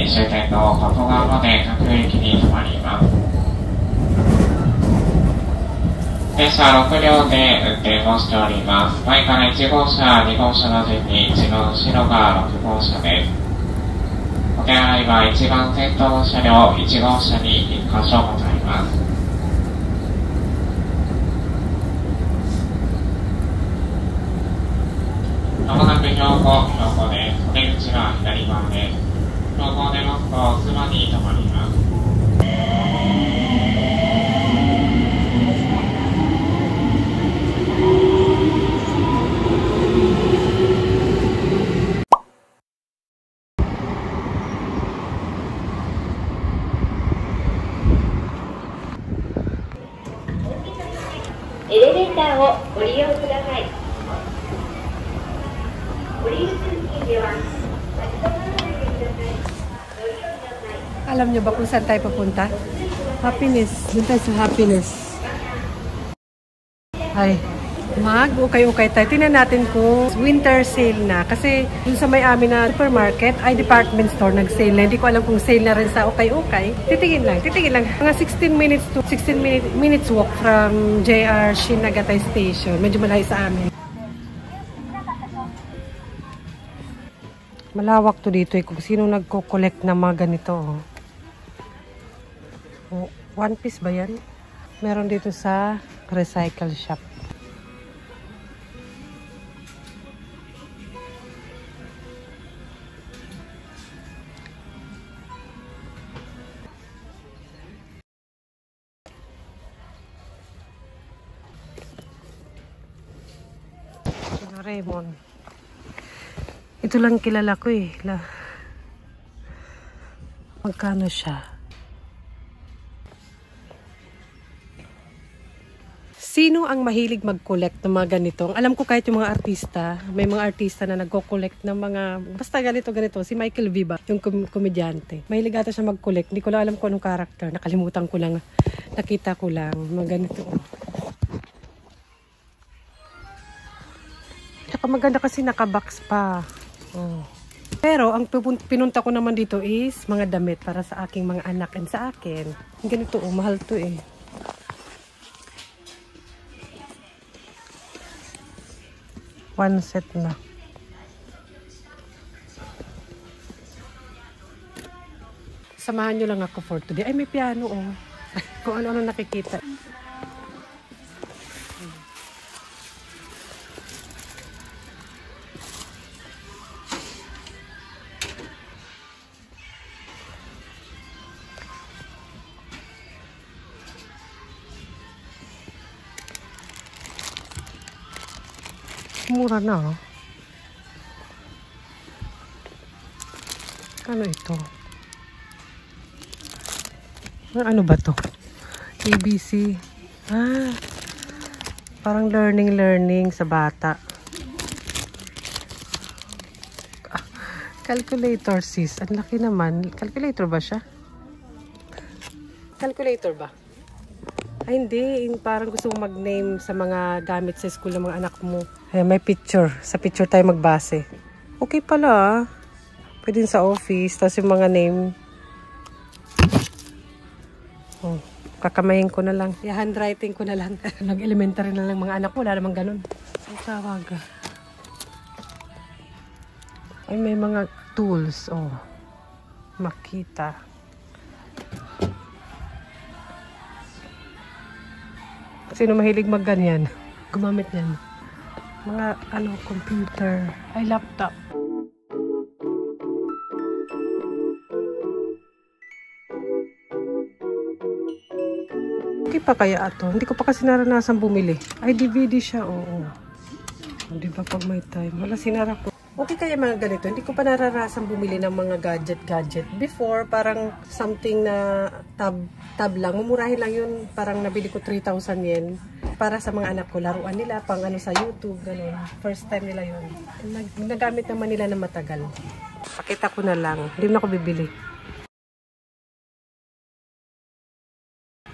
終点の加古川まで各駅に停まります。電車6両で運転をしております。前から1号車、2号車の順に一番後ろが6号車です。お手洗いは一番先頭の車両1号車に1箇所ございます。まもなく標高です。お出口は左側です。標高を出ますと、つばに停まります。エレベーターをご利用ください。降りる時では立ち止まらないでください。ご利用ください。Alam niyo ba kung saan tayo papunta? Happiness. Doon tayo sa Happiness. Ay, mag-ukay-ukay tayo. Tingnan natin kung winter sale na. Kasi dun sa may-amin na supermarket ay department store nag-sale na. Hindi ko alam kung sale na rin sa ukay-ukay. Titingin lang. Mga 16 minutes to 16 minutes walk from JR Shinagatai Station. Medyo malayo sa amin. Malawak to dito kung sino nagko-collect ng mga ganito. Oh, one piece ba yan? Meron dito sa recycle shop. Raymond. Ito lang kilala ko eh. Magkano siya? Sino ang mahilig mag-collect ng mga ganito? Alam ko kahit yung mga artista, may mga artista na nagko-collect ng mga, basta ganito. Si Michael Viva, yung komedyante. Mahilig ata siya mag-collect. Hindi ko lang alam kung anong karakter. Nakalimutan ko lang. Nakita ko lang. Mga ganito. Tsaka maganda kasi nakabox pa. Oh. Pero ang pinunta ko naman dito is mga damit para sa aking mga anak and sa akin. Ganito mahal to eh. One set na. Samahan nyo lang ako for today. Ay, may piano Kung ano-ano nakikita. Mura na. Ano ito? Ano ba to? ABC. Parang learning sa bata. Calculator sis. Ang laki naman. Calculator ba siya? Calculator ba? Ay, hindi. Parang gusto mo mag-name sa mga gamit sa school ng mga anak mo. Ay, may picture. Sa picture tayo magbase. Okay pala Pwede sa office. Tapos yung mga name. Oh, kakamayin ko na lang. Handwriting ko na lang. Nag-elementary na lang mga anak ko. Wala namang ganun. Ang tawag. Ay, may mga tools. Oh, makita. Sino mahilig magganyan? Gumamit yan. Mga computer. Ay, laptop. Okay pa kaya ito? Hindi ko pa kasi naranasan bumili. Ay, DVD siya. Oo. Hindi ba pag may time? Wala, sinara ko. Okay kaya mga ganito. Hindi ko pa naranasan bumili ng mga gadget. Before, parang something na tab lang. Mumurahin lang yun. Parang nabili ko 3,000 yen. Para sa mga anak ko. Laruan nila. Pang sa YouTube. Ganun. First time nila yun. Nagamit naman nila na matagal. Pakita ko na lang. Hindi na ako bibili.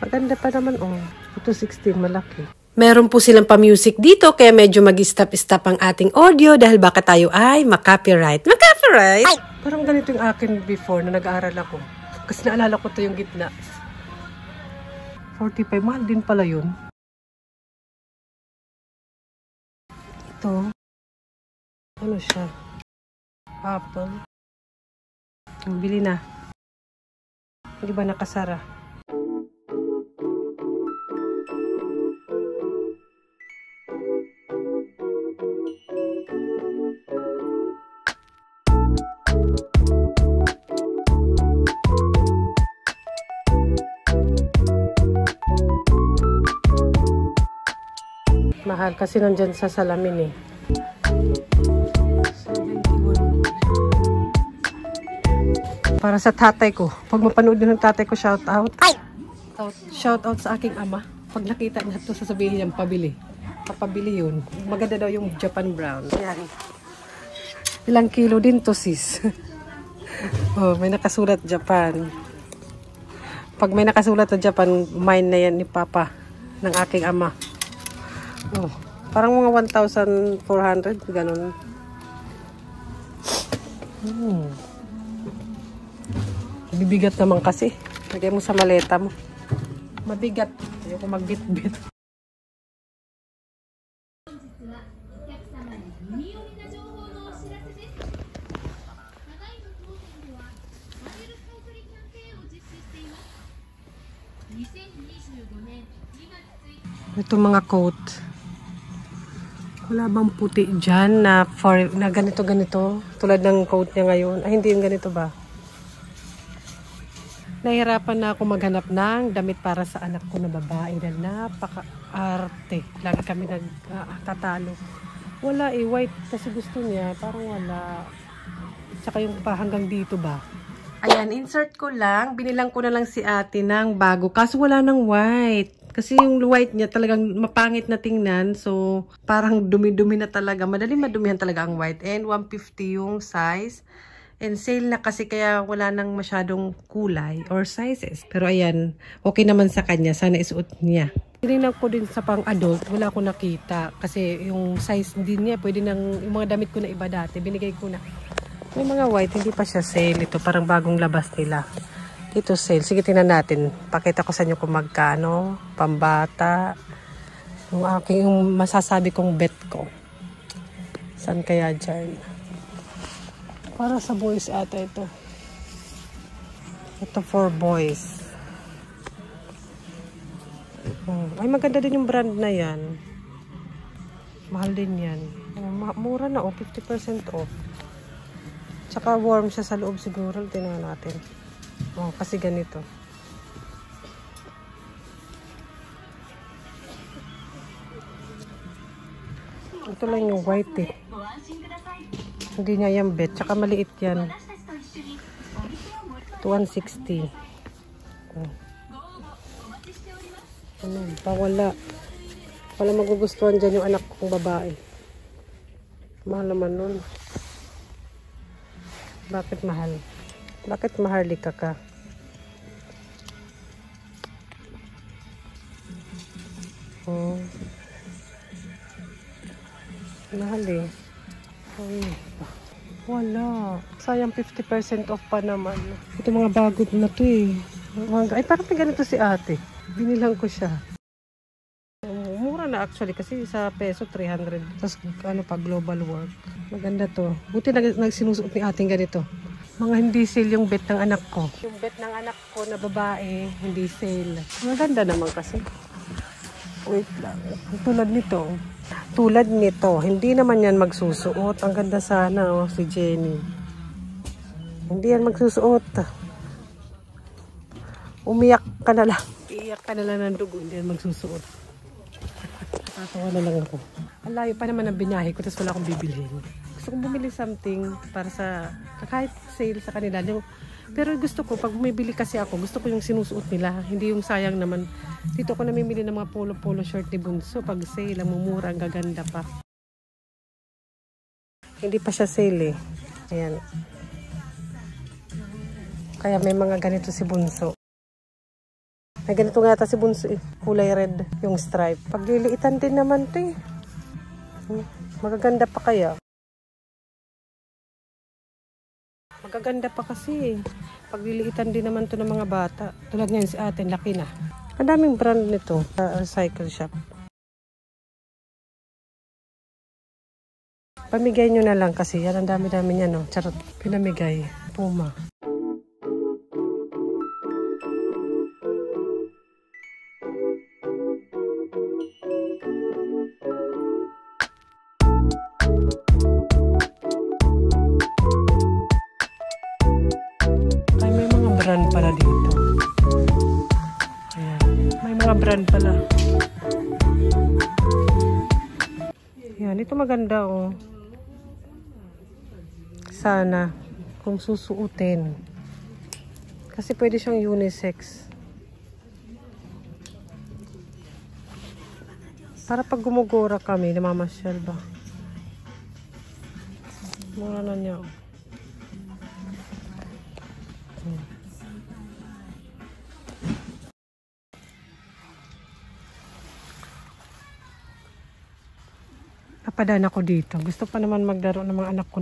Maganda pa naman. Oh. Ito 16. Malaki. Meron po silang pa-music dito kaya medyo mag-stop-stop ang ating audio dahil baka tayo ay makapiright. Makapiright! Parang ganito yung akin before na nag-aaral ako. Kasi naalala ko to yung gitna. 45, mahal din pala yun. Ito. Ano siya? Apple. Bili na. Hindi ba nakasara? Mahal kasi nandyan sa salamin eh. 71. Para sa tatay ko. Pag mapanood din ng tatay ko, shout out. Shout out sa aking ama. Pag nakita niya ito, sasabihin niya, pabili. Papabili yun. Maganda daw yung Japan brown. Yan. Ilang kilo din to, sis. Oh, may nakasulat Japan. Pag may nakasulat na Japan, mine na yan ni Papa ng aking ama. Oh, parang mga 1,400, ganun. Bibigat naman kasi. Lagay mo sa maleta mo. Mabigat. Ayoko magbit-bit. Ito mga coat. Wala bang puti dyan na ganito-ganito? Tulad ng coat niya ngayon. Ay, hindi yung ganito ba? Nahihirapan na ako maghanap ng damit para sa anak ko na babae na napaka-arte. Lagi kami nagtatalo. Wala eh, white kasi gusto niya. Parang wala. Tsaka yung pa hanggang dito ba? Ayan, insert ko lang. Binilang ko na lang si ate ng bago. Kaso wala ng white. Kasi yung white niya talagang mapangit na tingnan. So, parang dumi-dumi na talaga. Madali madumihan talaga ang white. And 150 yung size. And sale na kasi kaya wala nang masyadong kulay or sizes. Pero ayan, okay naman sa kanya. Sana isuot niya. Tinignan ko din sa pang-adult. Wala ko nakita. Kasi yung size din niya, pwede nang, yung mga damit ko na iba dati, binigay ko na. May mga white, hindi pa siya sale. Ito parang bagong labas nila. Dito sale. Sige, tingnan natin. Pakita ko sa inyo kung magkano. Pambata. Yung masasabi kong bet ko. Saan kaya dyan? Para sa boys ata ito. Ito for boys. Ay, maganda din yung brand na yan. Mahal din yan. Mura na, 50% off. Tsaka warm siya sa loob siguro. Tingnan natin. Kasi ganito. Ito lang yung white eh. Hindi niya yung bet. Tsaka maliit yan. 160. Ano? Wala. Wala magugustuhan dyan yung anak kong babae. Mahal naman nun. Bakit mahal? Bakit maharlika ka? Mahal eh. Wala. Sayang 50% off pa naman. Ito mga bago na to eh. Ay, parang may ganito si ate. Binilang ko siya. Mura na actually kasi sa peso 300. Tapos ano pa, global work. Maganda to. Buti nagsinusuot ni ating ganito. Mga hindi sale yung bet ng anak ko. Yung bet ng anak ko na babae, hindi sale. Maganda naman kasi. Wait lang. Tulad nito. Hindi naman yan magsusuot. Ang ganda sana, oh, si Jenny. Hindi yan magsusuot. Umiyak ka na lang. Iiyak ka na lang ng dugo. Hindi yan magsusuot. Tatawa na lang ako. Ang layo pa naman ang binahe ko, tapos wala akong bibilhin. Gusto kong bumili something para sa, kahit sale sa kanila. Pero gusto ko, pag bumibili kasi ako, gusto ko yung sinusuot nila. Hindi yung sayang naman. Dito ko namimili ng mga polo-polo shirt ni Bunso. Pag sale, ang mumura, ang gaganda pa. Hindi pa siya sale eh. Ayan. Kaya may mga ganito si Bunso. May ganito nga ata si Bunso eh. Kulay red yung stripe. Pagliliitan din naman ito eh. Magaganda pa kaya. Magaganda pa kasi. Pagliliitan din naman to ng mga bata. Tulad ngayon si ate, laki na. Ang daming brand nito sa cycle shop. Pamigay nyo na lang kasi yan. Ang dami-dami niya, no? Charot. Pinamigay. Puma. Brand pala dito. Ayan. May mga brand pala. Ayan. Ito maganda, oh. Sana. Kung susuotin. Kasi pwede siyang unisex. Para pag gumugura kami, namamasyal ba? Mura na niya, oh. Napadaan ako dito. Gusto pa naman maglaro ng mga anak ko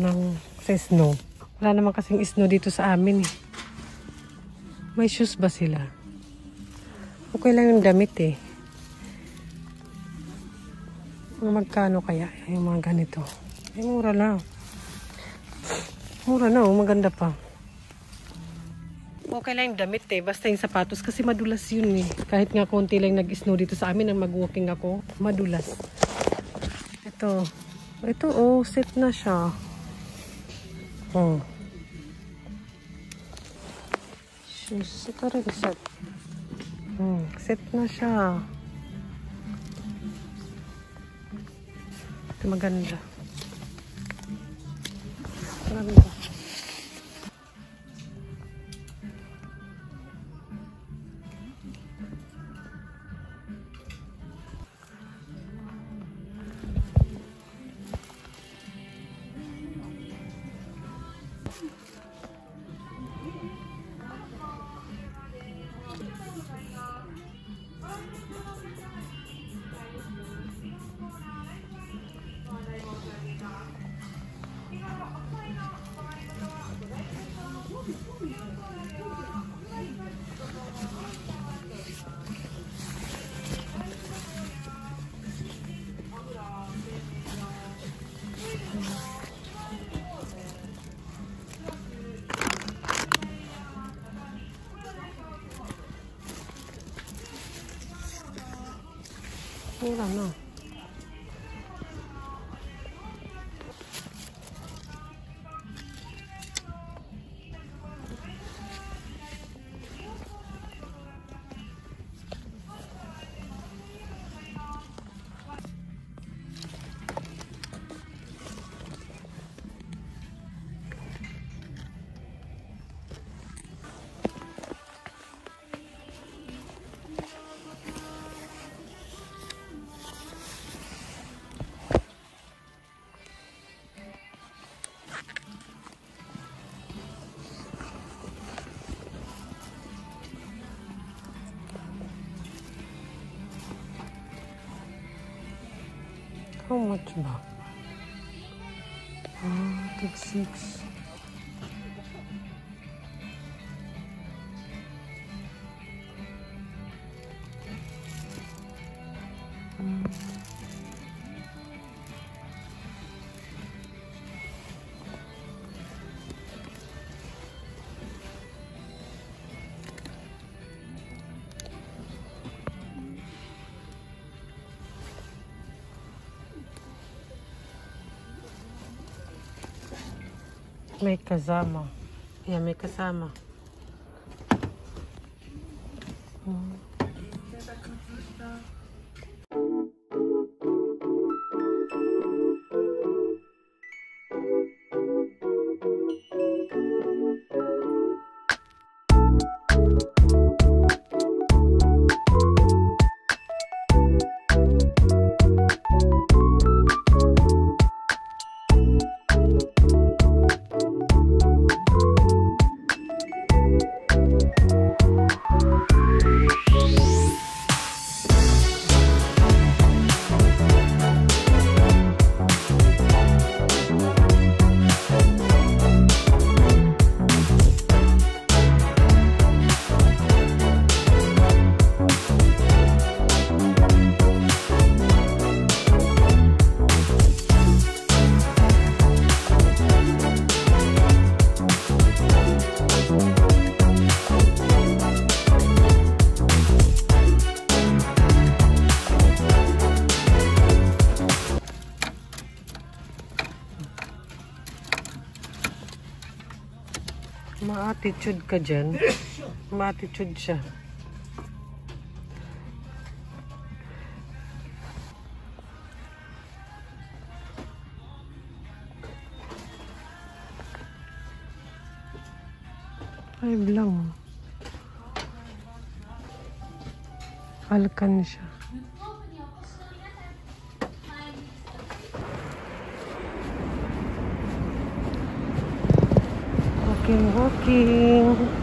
sa snow. Wala naman kasing snow dito sa amin eh. May shoes ba sila? Okay lang yung damit eh. Magkano kaya yung mga ganito? Ay, mura lang. Mura na oh, maganda pa. Okay lang yung damit eh. Basta yung sapatos kasi madulas yun eh. Kahit nga konti lang nag-snow dito sa amin nang mag-walking ako, madulas. Ito oh, set na siya. Oh. Shoes, ito rin set. Set na siya. Ito maganda. Maganda. Mura na. How much ba? Take 6. May kasama. Ayan, may kasama. Ma-attitude ka dyan. Ma-attitude siya. Ay, lang. Alkan siya. Walking.